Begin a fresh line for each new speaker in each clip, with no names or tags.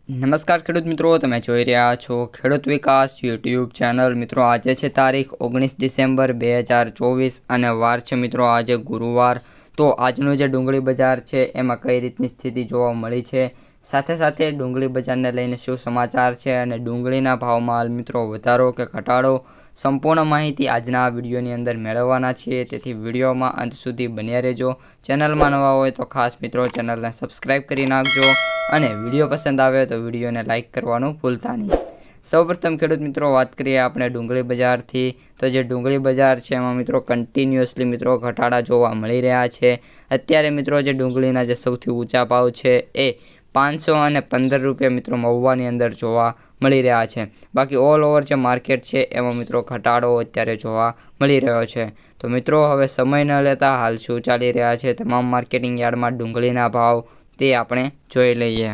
નમસ્કાર ખેડૂત મિત્રો, તમે જોઈ રહ્યા છો ખેડૂત વિકાસ યુટ્યુબ ચેનલ। મિત્રો આજે છે તારીખ 19 ડિસેમ્બર 2024 અને વાર છે મિત્રો આજે ગુરુવાર। તો આજનું જે ડુંગળી બજાર છે એમાં કઈ રીતની સ્થિતિ જોવા મળી છે, સાથે સાથે ડુંગળી બજારને લઈને શું સમાચાર છે અને ડુંગળીના ભાવમાં હાલ મિત્રો વધારો કે ઘટાડો, સંપૂર્ણ માહિતી આજના આ વિડીયોની અંદર મેળવવાના છીએ। તેથી વિડીયોમાં અંત સુધી બન્યા રહેજો। ચેનલમાં નવા હોય તો ખાસ મિત્રો ચેનલને સબસ્ક્રાઈબ કરી નાખજો અને વિડીયો પસંદ આવે તો વિડીયોને લાઇક કરવાનું ભૂલતા નહીં। સૌપ્રથમ ખેડૂત મિત્રો વાત કરીએ આપણે ડુંગળી બજારથી, તો જે ડુંગળી બજાર છે એમાં મિત્રો કન્ટિન્યુઅસલી મિત્રો ઘટાડા જોવા મળી રહ્યા છે। અત્યારે મિત્રો જે ડુંગળીના જે સૌથી ઊંચા ભાવ છે એ 515 રૂપિયા મિત્રો મહુવાની અંદર જોવા મળી રહ્યા છે। બાકી ઓલ ઓવર જે માર્કેટ છે એમાં મિત્રો ઘટાડો અત્યારે જોવા મળી રહ્યો છે। તો મિત્રો હવે સમય ન લેતા હાલ શું ચાલી રહ્યા છે તમામ માર્કેટિંગ યાર્ડમાં ડુંગળીના ભાવ તે આપણે જોઈ લઈએ।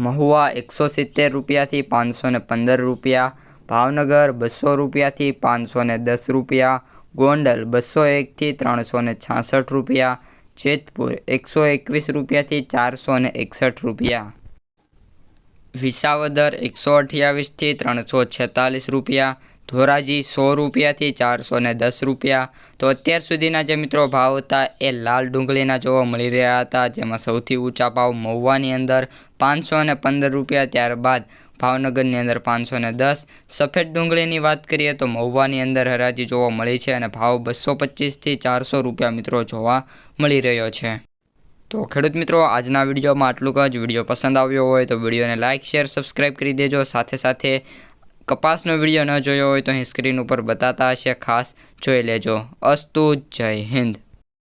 મહુવા 170 રૂપિયાથી 515 રૂપિયા, ભાવનગર 200 રૂપિયાથી 510 રૂપિયા, ગોંડલ 201થી 366 રૂપિયા, જેતપુર 121 રૂપિયાથી 461 રૂપિયા, વિસાવદર 128થી 346 રૂપિયા, ધોરાજી 100 રૂપિયાથી 410 રૂપિયા। તો અત્યાર સુધીના જે મિત્રો ભાવ હતા એ લાલ ડુંગળીના જોવા મળી રહ્યા હતા, જેમાં સૌથી ઊંચા ભાવ મહુવાની અંદર 515 રૂપિયા, ત્યારબાદ ભાવનગરની અંદર 510। સફેદ ડુંગળીની વાત કરીએ તો મહુવાની અંદર હરાજી જોવા મળી છે અને ભાવ 225થી 400 રૂપિયા મિત્રો જોવા મળી રહ્યો છે। તો ખેડૂત મિત્રો આજના વિડીયોમાં આટલું જ। વિડીયો પસંદ આવ્યો હોય તો વિડીયોને લાઇક, શેર, સબસ્ક્રાઈબ કરી દેજો। સાથે સાથે કપાસનો વિડીયો ન જોયો હોય તો અહીં સ્ક્રીન ઉપર બતાતા હશે, ખાસ જોઈ લેજો। અસ્તુ, જય હિન્દ।